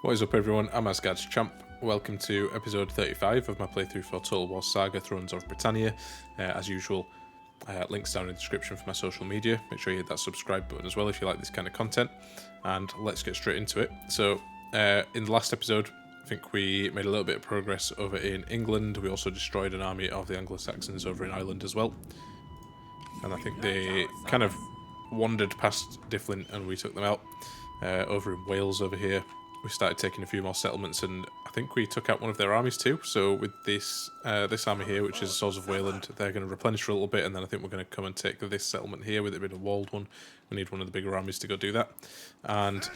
What is up everyone, I'm AsgardsChamp. Welcome to episode 35 of my playthrough for Total War Saga, Thrones of Britannia. As usual, links down in the description for my social media. Make sure you hit that subscribe button as well if you like this kind of content. And let's get straight into it. So, in the last episode, I think we made a little bit of progress over in England. We also destroyed an army of the Anglo-Saxons over in Ireland as well. And I think they kind of wandered past Guthfrid and we took them out. Over in Wales over here, we started taking a few more settlements, and I think we took out one of their armies too. So with this this army here, which is Swords of Wayland, they're going to replenish for a little bit, and then I think we're going to come and take this settlement here with it being a walled one. We need one of the bigger armies to go do that. And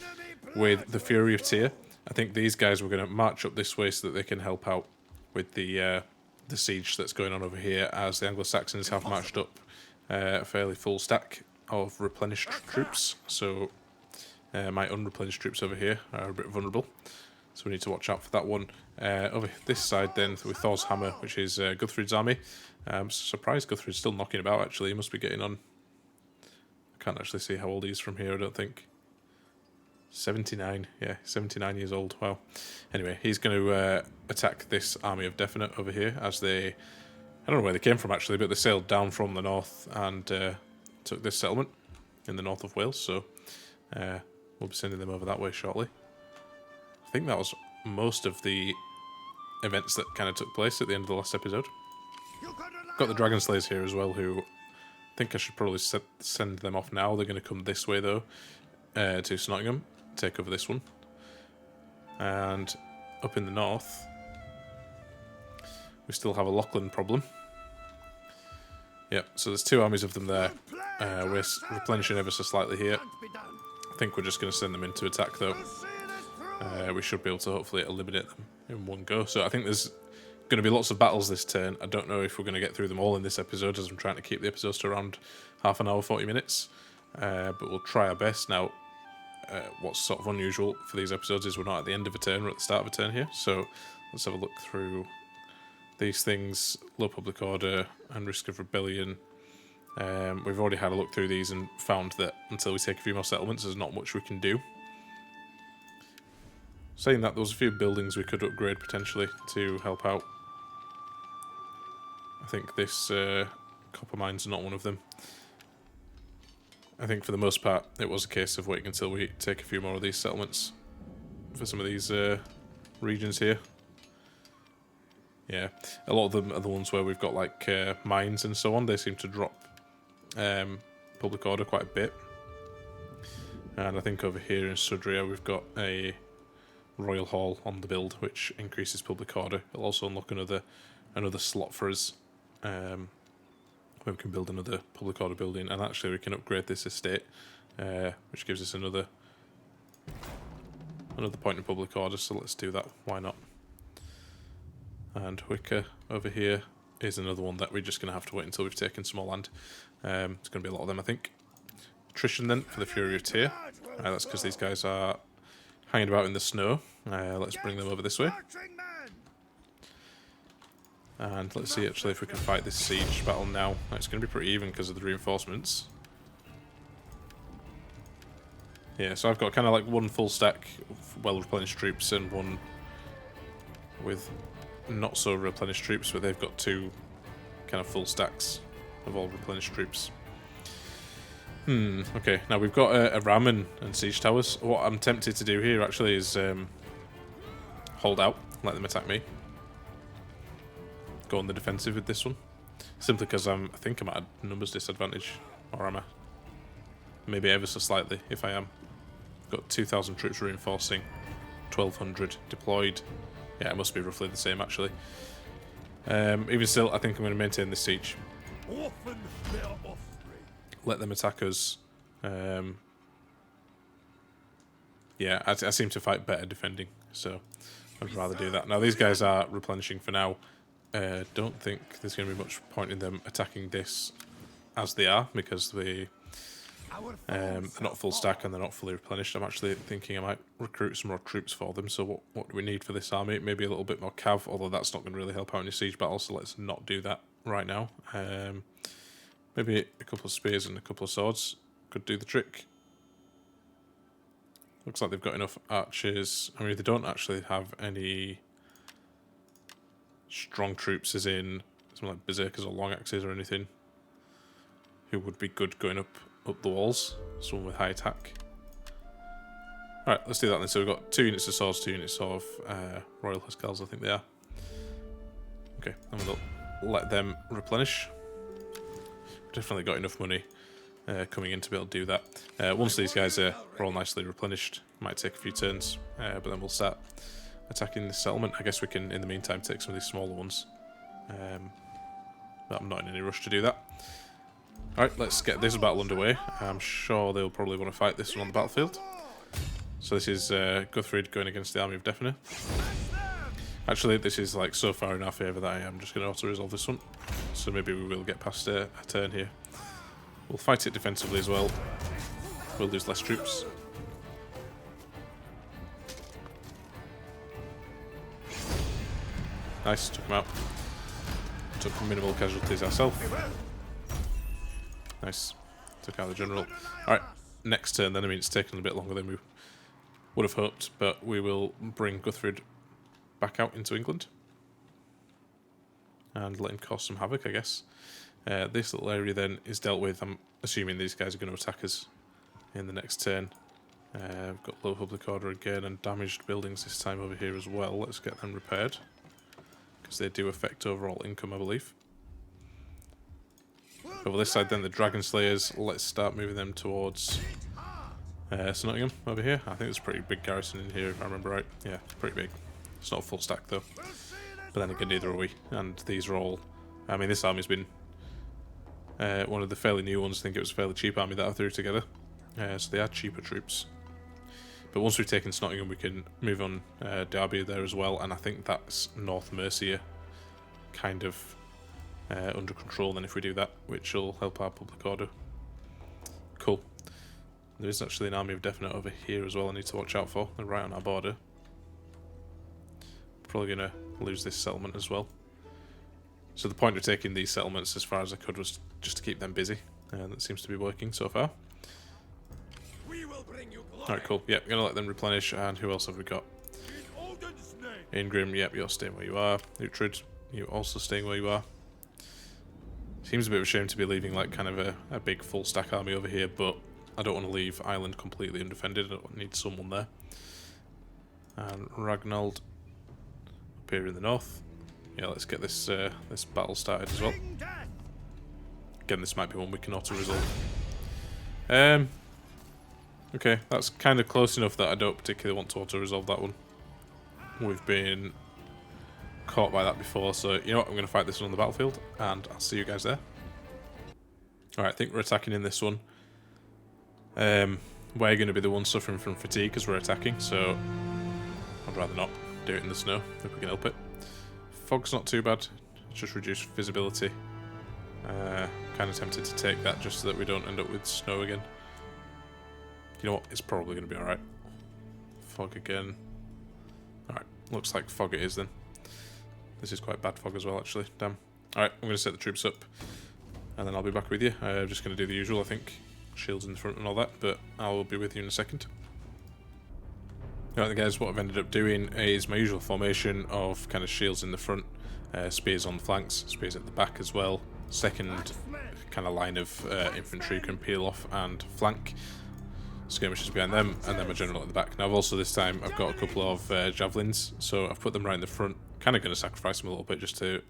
with the Fury of Tyr, I think these guys were going to march up this way so that they can help out with the siege that's going on over here, as the Anglo-Saxons have marched up a fairly full stack of replenished troops. So my unreplenished troops over here are a bit vulnerable, so we need to watch out for that one. Over this side then, with Thor's Hammer, which is Guthfrid's army. I'm surprised Guthfrid's still knocking about, actually. He must be getting on... I can't actually see how old he is from here, I don't think. 79, yeah, 79 years old, wow. Anyway, he's going to attack this army of Definite over here, as they... I don't know where they came from, actually, but they sailed down from the north and took this settlement in the north of Wales, so... we'll be sending them over that way shortly. I think that was most of the events that kind of took place at the end of the last episode. Got the Dragon Slayers here as well, who I think I should probably send them off now. They're going to come this way though, to Nottingham, take over this one. And up in the north, we still have a Lachlan problem. Yep, so there's two armies of them there. We're replenishing ever so slightly here. I think we're just going to send them in to attack though. We should be able to hopefully eliminate them in one go. So I think there's going to be lots of battles this turn. I don't know if we're going to get through them all in this episode, as I'm trying to keep the episodes to around half an hour, 40 minutes. But we'll try our best. Now, what's sort of unusual for these episodes is we're not at the end of a turn, we're at the start of a turn here. So let's have a look through these things. Low public order and risk of rebellion. We've already had a look through these and found that until we take a few more settlements, there's not much we can do. Saying that, there was a few buildings we could upgrade potentially to help out. I think this copper mine's not one of them. I think for the most part it was a case of waiting until we take a few more of these settlements for some of these regions here. Yeah, a lot of them are the ones where we've got like mines and so on. They seem to drop public order quite a bit. And I think over here in Sudria we've got a Royal Hall on the build, which increases public order. It'll also unlock another slot for us where we can build another public order building, and actually we can upgrade this estate, which gives us another point in public order, so let's do that, why not. And Wicker over here is another one that we're just going to have to wait until we've taken some more land. It's going to be a lot of them, I think. Attrition then for the Fury of Tyr. That's because these guys are hanging about in the snow. Let's bring them over this way. And let's see actually if we can fight this siege battle now. It's going to be pretty even because of the reinforcements. Yeah, so I've got kind of like one full stack of well-replenished troops and one with not so replenished troops, but they've got two kind of full stacks of all replenished troops. Okay, now we've got a ram and siege towers. What I'm tempted to do here actually is hold out, let them attack me. Go on the defensive with this one. Simply because I think I'm at a numbers disadvantage. Or am I? Maybe ever so slightly, if I am. Got 2,000 troops reinforcing, 1,200 deployed. Yeah, it must be roughly the same actually. Even still, I think I'm going to maintain this siege. Let them attack us. Yeah, I seem to fight better defending, so I'd rather do that. Now these guys are replenishing for now. Don't think there's going to be much point in them attacking this as they are, because they're not full stack and they're not fully replenished. I'm actually thinking I might recruit some more troops for them. So what do we need for this army? Maybe a little bit more cav, although that's not going to really help out in a siege battle, so let's not do that right now. Maybe a couple of spears and a couple of swords could do the trick. Looks like they've got enough archers. I mean, they don't actually have any strong troops, as in something like berserkers or long axes or anything, who would be good going up the walls. Someone with high attack. Alright, let's do that then. So we've got 2 units of swords, 2 units of Royal Huskars, I think they are. Okay, I'm going to let them replenish. Definitely got enough money coming in to be able to do that. Once these guys are all nicely replenished, might take a few turns, but then we'll start attacking this settlement. I guess we can, in the meantime, take some of these smaller ones. But I'm not in any rush to do that. Alright, let's get this battle underway. I'm sure they'll probably want to fight this one on the battlefield. So this is Guthfrid going against the army of Defner. Actually, this is like so far in our favour that I am just going to auto-resolve this one. So maybe we will get past a turn here. We'll fight it defensively as well. We'll lose less troops. Nice, took him out. Took minimal casualties ourselves. Nice, took out the general. Alright, next turn then. I mean, it's taken a bit longer than we would have hoped, but we will bring Guthfrid back out into England and let him cause some havoc, I guess. This little area then is dealt with. I'm assuming these guys are going to attack us in the next turn. We've got low public order again and damaged buildings this time over here as well. Let's get them repaired, because they do affect overall income, I believe. Over this side then, the Dragon Slayers. Let's start moving them towards Nottingham over here. I think there's a pretty big garrison in here, if I remember right. Yeah, pretty big. It's not a full stack though. But then again, neither are we. And these are all... I mean, this army's been one of the fairly new ones. I think it was a fairly cheap army that I threw together. So they are cheaper troops. But once we've taken Nottingham, we can move on Derby there as well. And I think that's North Mercia kind of under control then if we do that, which will help our public order. Cool. There is actually an army of Defner over here as well I need to watch out for. They're right on our border. Probably going to lose this settlement as well. So the point of taking these settlements as far as I could was just to keep them busy. That seems to be working so far. Alright, cool. Yep, going to let them replenish. And who else have we got? Ingrim, yep, you're staying where you are. Uhtred, you're also staying where you are. Seems a bit of a shame to be leaving like kind of a big full stack army over here, but I don't want to leave Ireland completely undefended. I need someone there. And Ragnald up here in the north. Yeah, let's get this this battle started as well. Again, this might be one we can auto-resolve. Okay, that's kind of close enough that I don't particularly want to auto-resolve that one. We've been caught by that before, so you know what, I'm going to fight this one on the battlefield, and I'll see you guys there. Alright, I think we're attacking in this one. We're going to be the ones suffering from fatigue because we're attacking, so I'd rather not do it in the snow if we can help it. Fog's not too bad, it's just reduced visibility. Kind of tempted to take that just so that we don't end up with snow again. You know what, it's probably going to be alright. Fog again. Alright, looks like fog it is then. This is quite bad fog as well actually, damn. Alright, I'm going to set the troops up and then I'll be back with you. I'm just going to do the usual, I think. Shields in the front and all that, but I'll be with you in a second. Alright guys, what I've ended up doing is my usual formation of kind of shields in the front, spears on the flanks, spears at the back as well. Second kind of line of infantry can peel off and flank. Skirmishers behind them, and then my general at the back. Now I've also this time I've got a couple of javelins, so I've put them right in the front. Kind of going to sacrifice them a little bit just to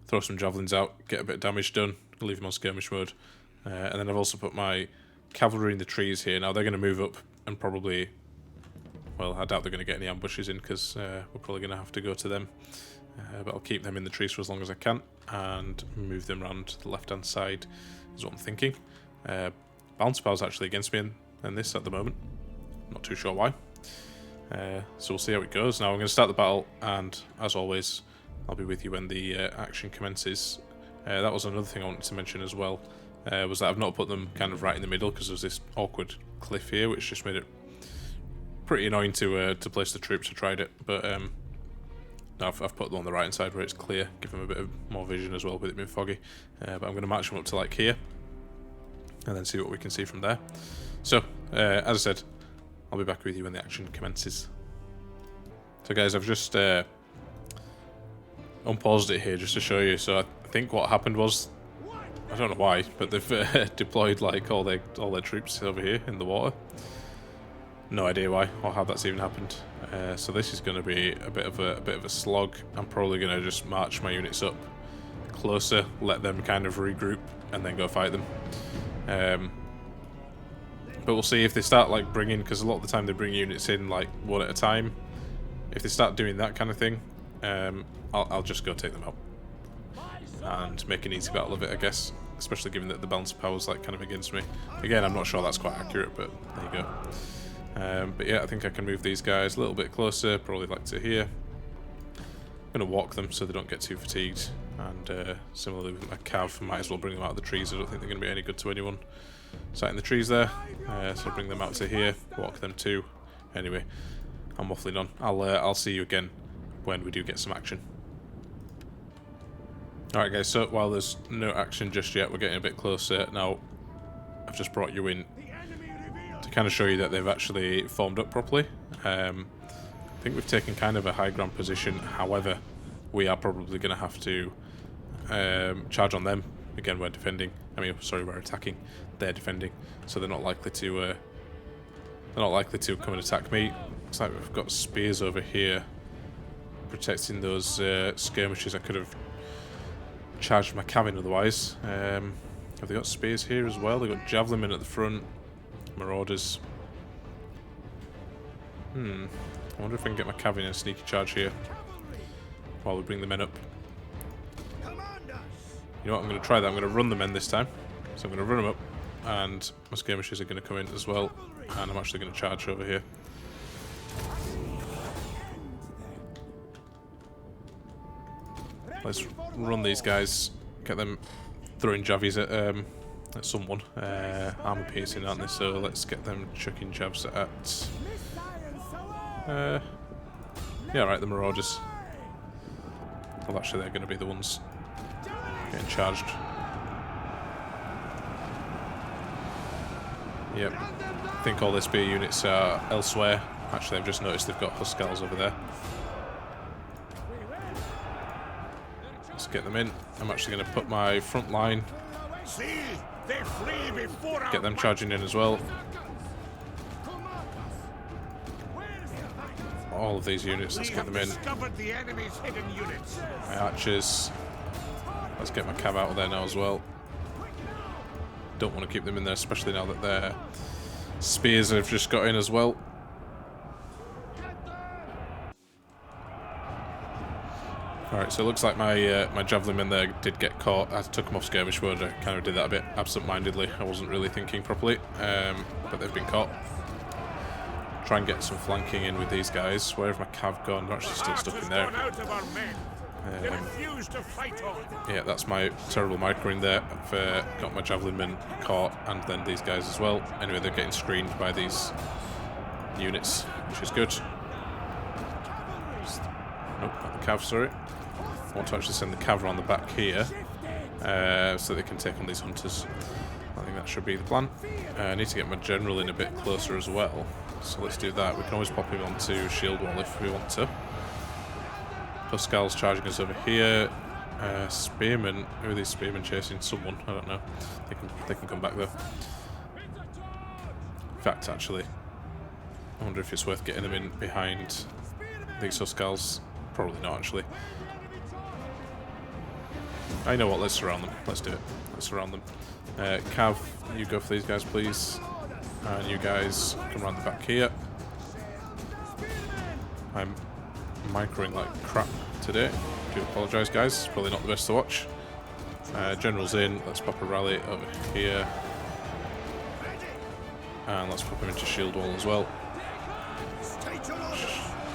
throw some javelins out, get a bit of damage done, leave them on skirmish mode. And then I've also put my cavalry in the trees here. Now they're going to move up and probably, well, I doubt they're going to get any ambushes in because we're probably going to have to go to them. But I'll keep them in the trees for as long as I can and move them around to the left hand side is what I'm thinking. Bounce power's actually against me in this at the moment. Not too sure why. So we'll see how it goes. Now I'm going to start the battle, and as always I'll be with you when the action commences. That was another thing I wanted to mention as well, was that I've not put them kind of right in the middle because there's this awkward cliff here which just made it pretty annoying to place the troops. I tried it, but no, I've put them on the right hand side where it's clear, give them a bit of more vision as well with it being foggy. But I'm going to march them up to like here and then see what we can see from there. So, as I said, I'll be back with you when the action commences. So guys, I've just unpaused it here just to show you. So I think what happened was, I don't know why, but they've deployed like all their troops over here in the water. No idea why or how that's even happened. So this is going to be a bit of a slog. I'm probably going to just march my units up closer, let them kind of regroup, and then go fight them. But we'll see if they start like bringing, because a lot of the time they bring units in like one at a time. If they start doing that kind of thing, I'll just go take them out and make an easy battle of it, I guess. Especially given that the balance of power is like kind of against me. Again, I'm not sure that's quite accurate, but there you go. But yeah, I think I can move these guys a little bit closer, probably like to here. I'm going to walk them so they don't get too fatigued. And similarly with my cav, I might as well bring them out of the trees. I don't think they're going to be any good to anyone sat in the trees there. So I'll bring them out to here, walk them too. Anyway, I'm waffling on. I'll see you again when we do get some action. Alright guys, so while there's no action just yet, we're getting a bit closer. Now, I've just brought you in to kind of show you that they've actually formed up properly. I think we've taken kind of a high ground position. However, we are probably going to have to charge on them. Again, we're defending. I mean, sorry, we're attacking. They're defending, so they're not likely to come and attack me. Looks like we've got spears over here protecting those skirmishes. I could have charged my cabin otherwise. Have they got spears here as well? They've got javelin men at the front. Marauders. I wonder if I can get my cav in a sneaky charge here while we bring the men up. You know what, I'm going to try that. I'm going to run the men this time. So I'm going to run them up, and my skirmishers are going to come in as well, and I'm actually going to charge over here. Let's run these guys, get them throwing javies at someone. Armor piercing, aren't they? So let's get them chucking jabs at yeah, right, the Marauders. Well, actually they're going to be the ones getting charged. Yep, I think all their spear units are elsewhere. Actually, I've just noticed they've got Huskars over there. Let's get them in. I'm actually going to put my front line, get them charging in as well. All of these units, let's get them in. My archers. Let's get my cav out of there now as well. Don't want to keep them in there, especially now that their spears have just got in as well. Alright, so it looks like my my javelin men there did get caught. I took them off skirmish mode. I kind of did that a bit absent-mindedly. I wasn't really thinking properly, but they've been caught. Try and get some flanking in with these guys. Where have my cav gone? They're actually still stuck in there. Yeah, that's my terrible microing there. I've got my javelin men caught, and then these guys as well. Anyway, they're getting screened by these units, which is good. Nope, not the cav, sorry. I want to actually send the cav around the back here, so they can take on these hunters. I think that should be the plan. I need to get my general in a bit closer as well, so let's do that. We can always pop him onto shield wall if we want to. Huskars charging us over here. Spearmen. Who are these spearmen chasing? Someone. I don't know. They can come back though. In fact, actually, I wonder if it's worth getting them in behind these Huskars. Probably not, actually. I know what. Let's surround them. Let's do it. Let's surround them. Cav, you go for these guys, please. And you guys come around the back here. I'm microing like crap today. I do apologise, guys. It's probably not the best to watch. General's in. Let's pop a rally over here. And let's pop him into shield wall as well,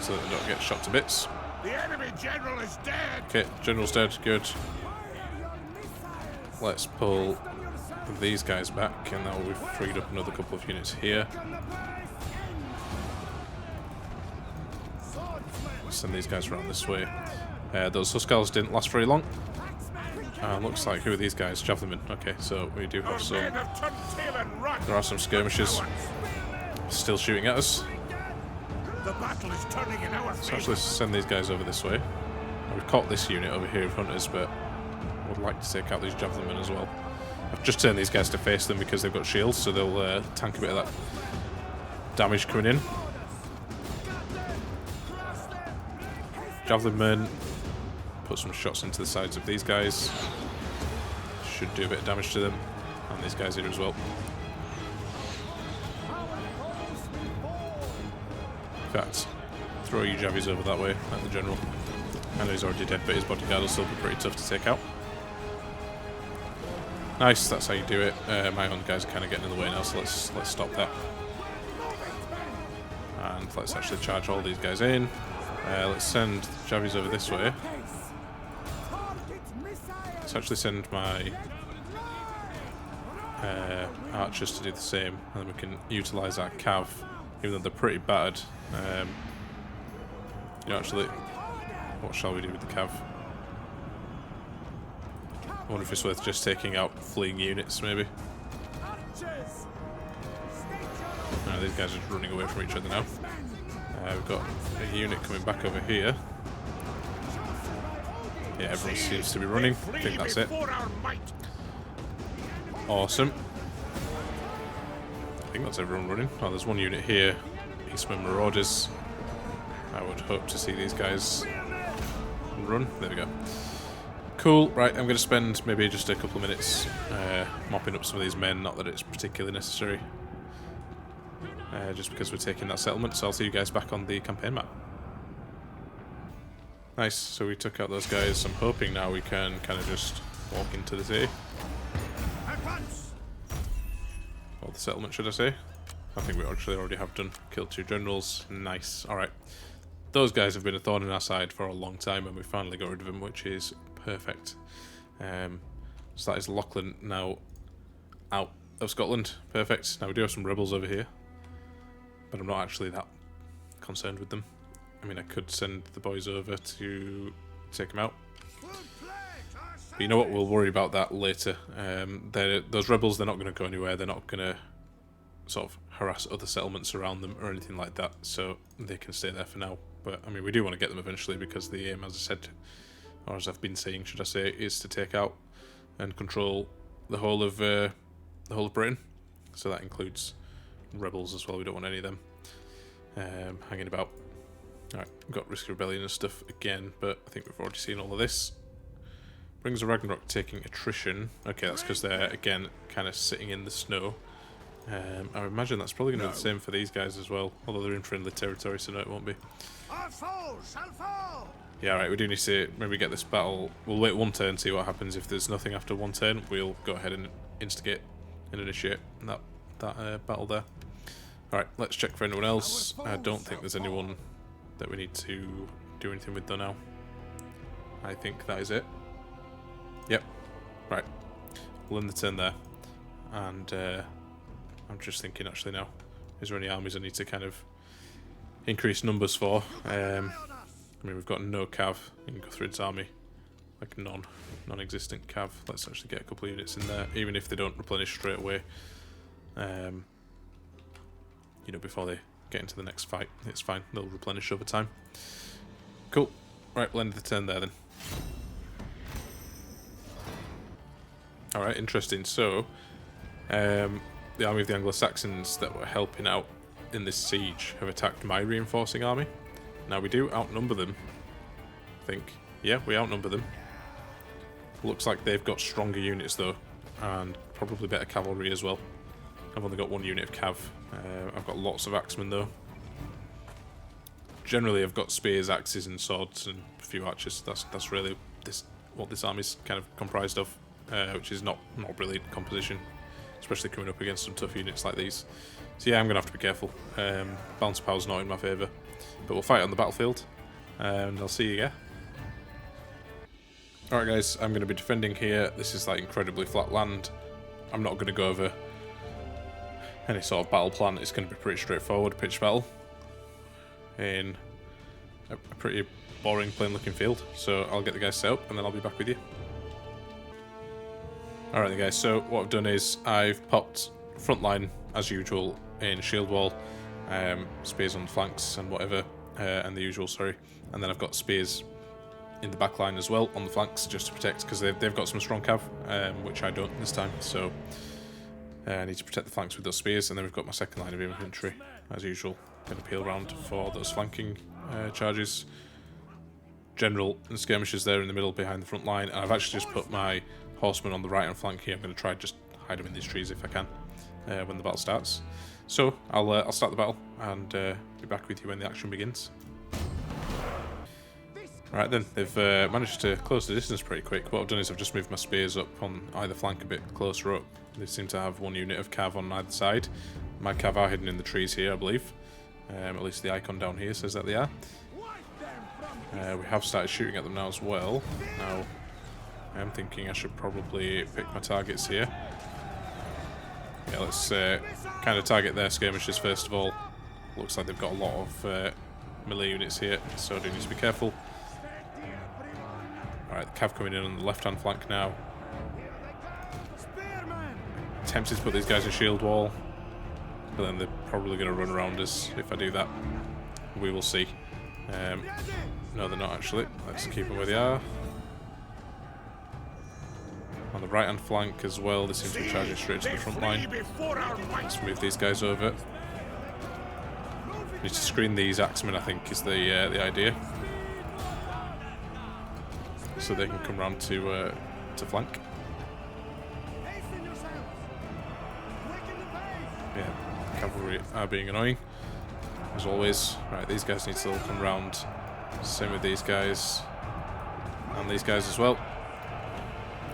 so that they don't get shot to bits. The enemy general is dead. Okay, general's dead. Good. Let's pull these guys back, and now we've freed up another couple of units here. Send these guys around this way. Those Huskars didn't last very long. Looks like, who are these guys? Javelin men. Okay, so we do have some. There are some skirmishes. still shooting at us. The battle is turning in our So favor. actually send these guys over this way. We've caught this unit over here of hunters, but I would like to take out these javelinmen as well. I've just turned these guys to face them because they've got shields, so they'll tank a bit of that damage coming in. Javelinmen, put some shots into the sides of these guys. Should do a bit of damage to them, and these guys here as well. In fact, throw your javies over that way, like the general. I know he's already dead, but his bodyguard will still be pretty tough to take out. Nice, that's how you do it. My own guys are kind of getting in the way now, so let's stop that. And let's actually charge all these guys in. Let's send javies over this way. Let's actually send my archers to do the same, and then we can utilise our cav, even though they're pretty battered. You know, actually, what shall we do with the cav? I wonder if it's worth just taking out fleeing units, maybe. No, these guys are just running away from each other now. We've got a unit coming back over here. Yeah, everyone seems to be running. I think that's it. Awesome. I think that's everyone running. Oh, there's one unit here. Eastman Marauders. I would hope to see these guys run. There we go. Cool. Right, I'm going to spend maybe just a couple of minutes mopping up some of these men. Not that it's particularly necessary. Just because we're taking that settlement. So I'll see you guys back on the campaign map. Nice. So we took out those guys. I'm hoping now we can kind of just walk into the city. Or the settlement, should I say. I think we actually already have done. Killed 2 generals. Nice. Alright. Those guys have been a thorn in our side for a long time, and we finally got rid of them, which is perfect. So that is Lachlan now out of Scotland. Perfect. Now we do have some rebels over here, but I'm not actually that concerned with them. I mean, I could send the boys over to take them out. But you know what? We'll worry about that later. Those rebels, they're not going to go anywhere. They're not going to sort of harass other settlements around them or anything like that, so they can stay there for now. But I mean, we do want to get them eventually, because the aim, as I said, or as I've been saying, should I say, is to take out and control the whole of Britain. So that includes rebels as well. We don't want any of them hanging about. Alright, we've got Risk of Rebellion and stuff again, but I think we've already seen all of this. Brings of Ragnarok taking attrition. Okay, that's because they're, again, kind of sitting in the snow. I imagine that's probably going to be the same for these guys as well, although they're in friendly territory, so no, it won't be. Yeah, right, we do need to maybe get this battle. We'll wait one turn, see what happens. If there's nothing after one turn, we'll go ahead and instigate and initiate that battle there. Alright, let's check for anyone else. I don't think there's anyone that we need to do anything with though now. I think that is it. Yep. Right. We'll end the turn there. And I'm just thinking actually now, is there any armies I need to kind of increase numbers for? I mean, we've got no cav in Guthfrid's army. Like non-existent cav. Let's actually get a couple of units in there, even if they don't replenish straight away. You know, before they get into the next fight, it's fine. They'll replenish over time. Cool. Right, we'll end the turn there then. Alright, interesting. So, the army of the Anglo-Saxons that were helping out in this siege have attacked my reinforcing army. Now, we do outnumber them, I think. Yeah, we outnumber them. Looks like they've got stronger units though, and probably better cavalry as well. I've only got one unit of cav. I've got lots of axemen though. Generally, I've got spears, axes, and swords, and a few archers. That's really what this army's kind of comprised of, which is not a brilliant composition, especially coming up against some tough units like these. So yeah, I'm gonna have to be careful. Balance of power's not in my favour, but we'll fight on the battlefield, and I'll see you again. Alright guys, I'm going to be defending here. This is like incredibly flat land. I'm not going to go over any sort of battle plan. It's going to be pretty straightforward pitch battle in a pretty boring plain looking field. So I'll get the guys set up and then I'll be back with you. Alright guys, so what I've done is I've popped front line as usual in shield wall. spears on the flanks and whatever, and the usual, sorry. And then I've got spears in the back line as well on the flanks just to protect, because they've got some strong cav, which I don't this time, so I need to protect the flanks with those spears. And then we've got my second line of infantry as usual, going to peel around for those flanking charges. General and skirmishers there in the middle behind the front line, and I've actually just put my horsemen on the right hand flank here. I'm going to try just hide them in these trees if I can when the battle starts. So I'll start the battle and be back with you when the action begins. Alright then, they've managed to close the distance pretty quick. What I've done is I've just moved my spears up on either flank a bit closer up. They seem to have one unit of cav on either side. My cav are hidden in the trees here, I believe. At least the icon down here says that they are. We have started shooting at them now as well. Now, I am thinking I should probably pick my targets here. Yeah, let's kind of target their skirmishers first of all. Looks like they've got a lot of melee units here, so I do need to be careful. Alright, the cav coming in on the left-hand flank now. Tempted to put these guys in shield wall, but then they're probably going to run around us if I do that. We will see. No, they're not actually. Let's keep them where they are. On the right-hand flank as well, they seem to be charging straight to the front line. Let's move these guys over. Need to screen these axemen, I think, is the idea, so they can come round to flank. Yeah, cavalry are being annoying, as always. Right, these guys need to all come round. Same with these guys. And these guys as well.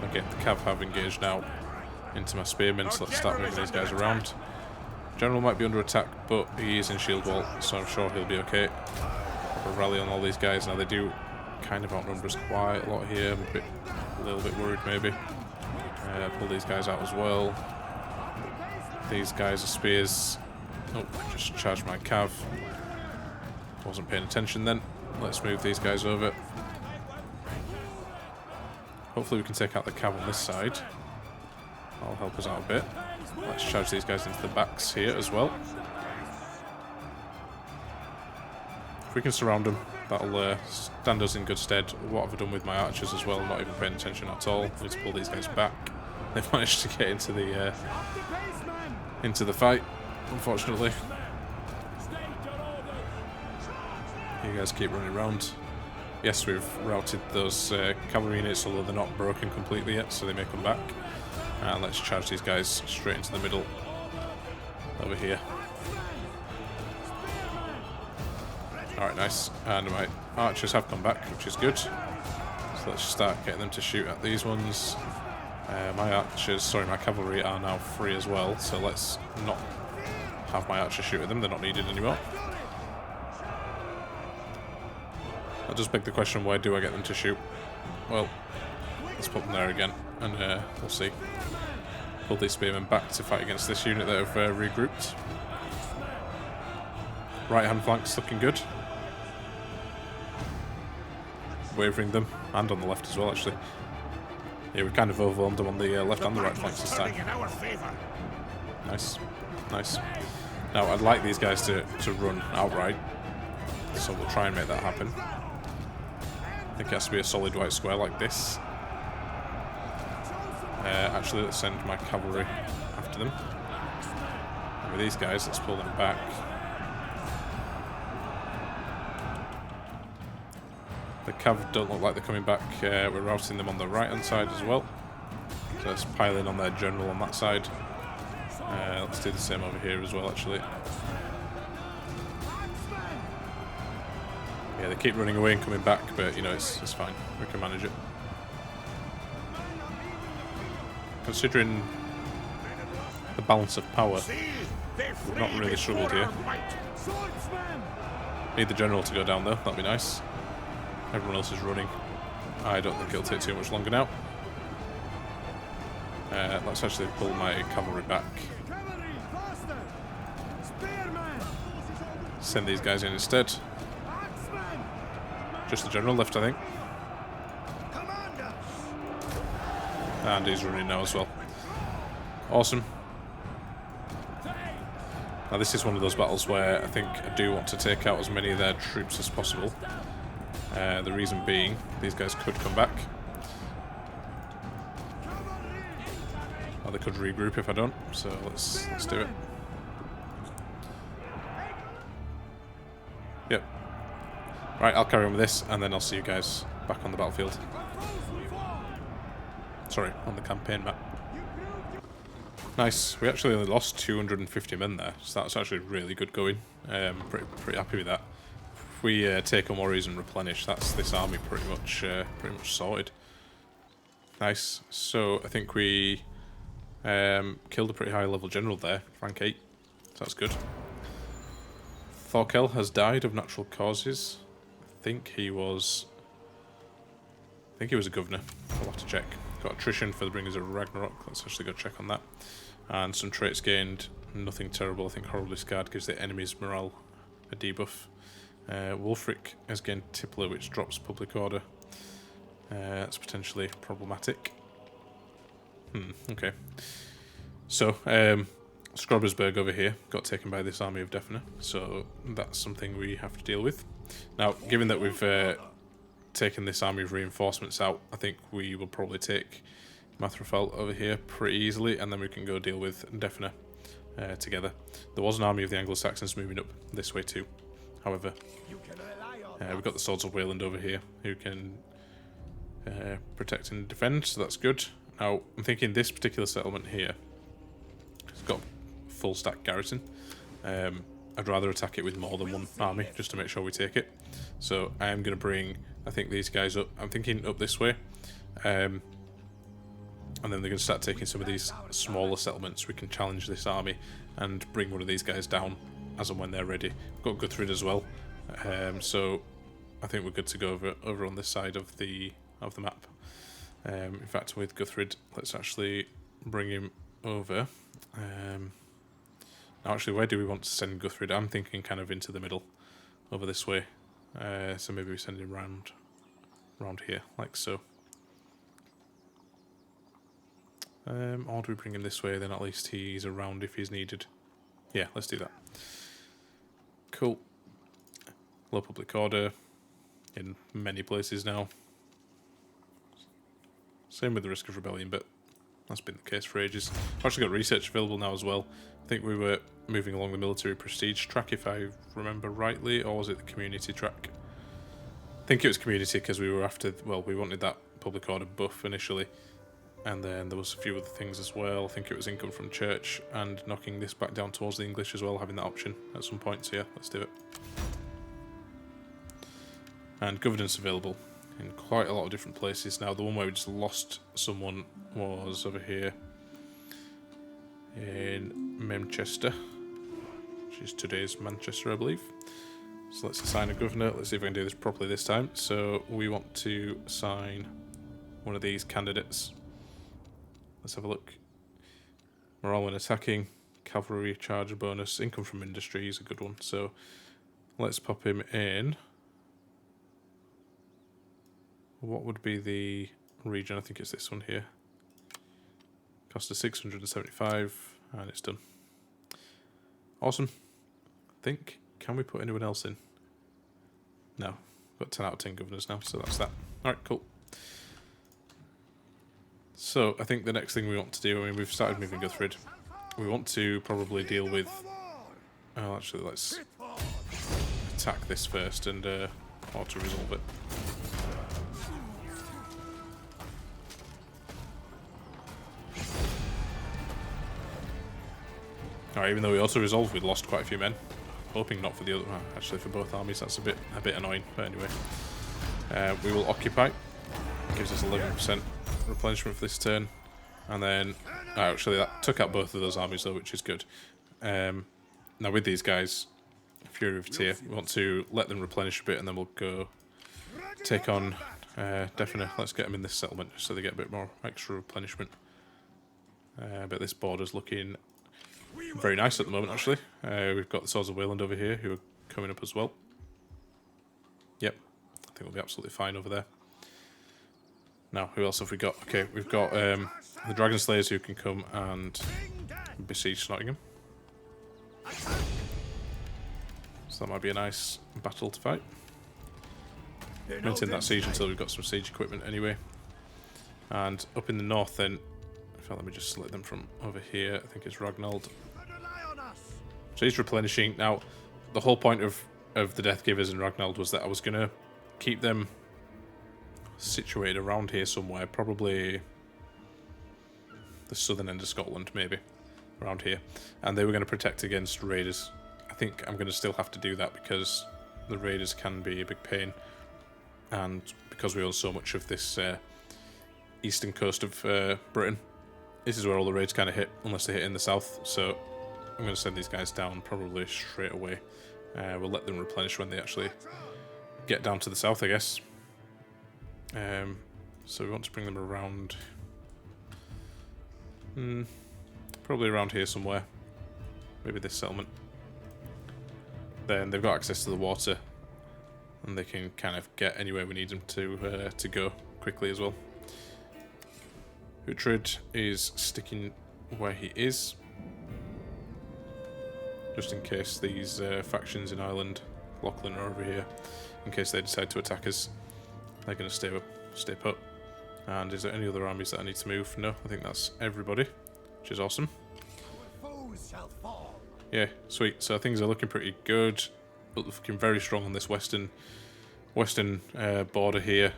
Okay, the cav have engaged now into my spearmen, so let's start moving these guys around. General might be under attack, but he is in shield wall, so I'm sure he'll be okay. We'll rally on all these guys. Now they do kind of outnumber us quite a lot here. I'm a little bit worried maybe. Pull these guys out as well. These guys are spears. Oh, just charged my cav. Wasn't paying attention then. Let's move these guys over. Hopefully we can take out the cav on this side. That'll help us out a bit. Let's charge these guys into the backs here as well. If we can surround them, that'll stand us in good stead. What have I done with my archers as well? I'm not even paying attention at all. I need to pull these guys back. They've managed to get into the fight, unfortunately. You guys keep running around. Yes, we've routed those cavalry units, although they're not broken completely yet, so they may come back. And let's charge these guys straight into the middle over here. Alright, nice. And my archers have come back, which is good. So let's start getting them to shoot at these ones. My cavalry are now free as well, so let's not have my archers shoot at them. They're not needed anymore. That does beg the question, where do I get them to shoot? Well, let's put them there again, and we'll see. Pull these spearmen back to fight against this unit that have regrouped. Right hand flank's looking good. Wavering them, and on the left as well actually. Yeah, we've kind of overwhelmed them on the left and the right flanks this time. Nice, nice. Now I'd like these guys to run outright, so we'll try and make that happen. I think it has to be a solid white square like this. Actually, let's send my cavalry after them. And with these guys, let's pull them back. The cav don't look like they're coming back. We're routing them on the right hand side as well. So let's pile in on their general on that side. Let's do the same over here as well, actually. Yeah, they keep running away and coming back, but you know, it's fine. We can manage it. Considering the balance of power, we've not really struggled here. Need the general to go down though, that'd be nice. Everyone else is running. I don't think it'll take too much longer now. Let's actually pull my cavalry back. Send these guys in instead. Just the general left, I think. And he's running now as well. Awesome. Now this is one of those battles where I think I do want to take out as many of their troops as possible. The reason being, these guys could come back. Or they could regroup if I don't, so let's do it. Yep. Right, I'll carry on with this, and then I'll see you guys back on the battlefield. Sorry, on the campaign map. Nice. We actually only lost 250 men there, so that's actually really good going. Pretty happy with that. If we take on warriors and replenish, that's this army pretty much sorted. Nice. So I think we killed a pretty high level general there, rank 8. So that's good. Thorkel has died of natural causes. I think he was a governor. I'll have to check. Got attrition for the Bringers of Ragnarok. Let's actually go check on that. And some traits gained. Nothing terrible. I think Horribly Scarred gives the enemy's morale a debuff. Wulfric has gained Tippler, which drops public order. That's potentially problematic. Okay. So, Scrobbersburg over here got taken by this army of Defner, so that's something we have to deal with. Now, given that we've taken this army of reinforcements out, I think we will probably take Mathrafel over here pretty easily, and then we can go deal with Defner together. There was an army of the Anglo-Saxons moving up this way too. However, we've got the Swords of Wayland over here who can protect and defend, so that's good. Now, I'm thinking this particular settlement here has got full stack garrison. I'd rather attack it with more than one army just to make sure we take it. So I am going to bring, I think, these guys up. I'm thinking up this way. And then they're going to start taking some of these smaller settlements. We can challenge this army and bring one of these guys down as and when they're ready. We've got Guthfrid as well. So I think we're good to go over on this side of the map. In fact, with Guthfrid, let's actually bring him over. Now, actually, where do we want to send Guthfrid? I'm thinking kind of into the middle, over this way. So maybe we send him round here, like so. Or do we bring him this way? Then at least he's around if he's needed. Yeah, let's do that. Cool. Low public order in many places now. Same with the risk of rebellion, but that's been the case for ages. I've actually got research available now as well. I think we were moving along the military prestige track, if I remember rightly, or was it the community track? I think it was community because we were after, well, we wanted that public order buff initially, and then there was a few other things as well. I think it was income from church and knocking this back down towards the English as well, having that option at some point. So yeah, let's do it. And governance available in quite a lot of different places. Now, the one where we just lost someone was over here in Manchester, which is today's Manchester, I believe. So let's assign a governor. Let's see if I can do this properly this time. So we want to assign one of these candidates. Let's have a look. Morale when attacking, cavalry charge bonus, income from industry is a good one. So let's pop him in. What would be the region? I think it's this one here. Cost us 675, and it's done. Awesome. I think, can we put anyone else in? No. Got 10 out of 10 governors now, so that's that. Alright, cool. So, I think the next thing we want to do, I mean, we've started moving Guthfrid. We want to probably deal with... Oh, actually, let's attack this first and auto-resolve it. Alright, even though we auto-resolved, we lost quite a few men. Hoping not for the other... actually, for both armies, that's a bit annoying. But anyway. We will occupy. Gives us 11% replenishment for this turn. And then... actually, that took out both of those armies, though, which is good. Now, with these guys, Fury of Tyr, we want to let them replenish a bit, and then we'll go take on Defner. Let's get them in this settlement, so they get a bit more extra replenishment. But this border's looking... very nice at the moment, actually. We've got the Swords of Wayland over here, who are coming up as well. Yep, I think we'll be absolutely fine over there. Now, who else have we got? Okay, we've got the Dragon Slayers who can come and besiege Nottingham. So that might be a nice battle to fight. Maintain that siege until we've got some siege equipment anyway. And up in the north then, in fact, let me just select them from over here. I think it's Ragnald. So he's replenishing. Now, the whole point of the Death Givers and Ragnald was that I was going to keep them situated around here somewhere, probably the southern end of Scotland, maybe, around here. And they were going to protect against raiders. I think I'm going to still have to do that because the raiders can be a big pain. And because we own so much of this eastern coast of Britain, this is where all the raids kind of hit, unless they hit in the south. So I'm going to send these guys down probably straight away. We'll let them replenish when they actually get down to the south, I guess. So we want to bring them around, probably around here somewhere. Maybe this settlement. Then they've got access to the water, and they can kind of get anywhere we need them to go quickly as well. Guthfrid is sticking where he is, just in case these factions in Ireland, Lachlan are over here, in case they decide to attack us. They're going to stay put. And is there any other armies that I need to move? No, I think that's everybody, which is awesome. Yeah, sweet. So things are looking pretty good. Looking very strong on this western border here,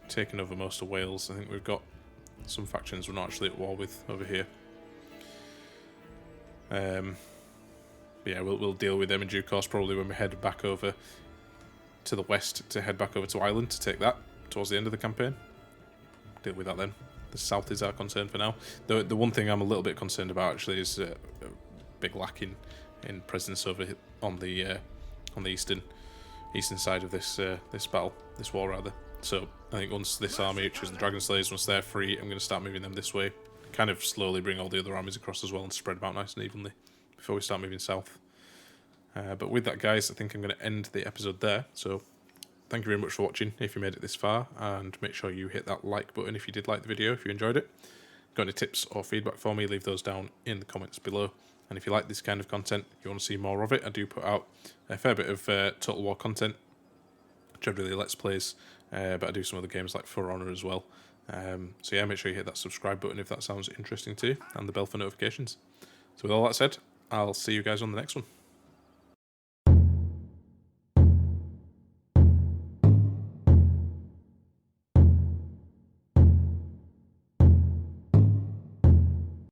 taking over most of Wales. I think we've got some factions we're not actually at war with over here. Yeah, we'll deal with them in due course, probably when we head back over to the west, to head back over to Ireland to take that towards the end of the campaign. Deal with that then. The south is our concern for now. The one thing I'm a little bit concerned about actually is a big lack in presence over on the eastern side of this war rather. So I think once this army, which is the Dragon Slayers, once they're free, I'm going to start moving them this way. Kind of slowly bring all the other armies across as well and spread them out nice and evenly before we start moving south. But with that, guys, I think I'm going to end the episode there. So thank you very much for watching if you made it this far, and make sure you hit that like button if you did like the video, if you enjoyed it. Got any tips or feedback for me, leave those down in the comments below. And if you like this kind of content, you want to see more of it, I do put out a fair bit of Total War content, generally Let's Plays, but I do some other games like For Honor as well. So yeah, make sure you hit that subscribe button if that sounds interesting to you, and the bell for notifications. So with all that said, I'll see you guys on the next one.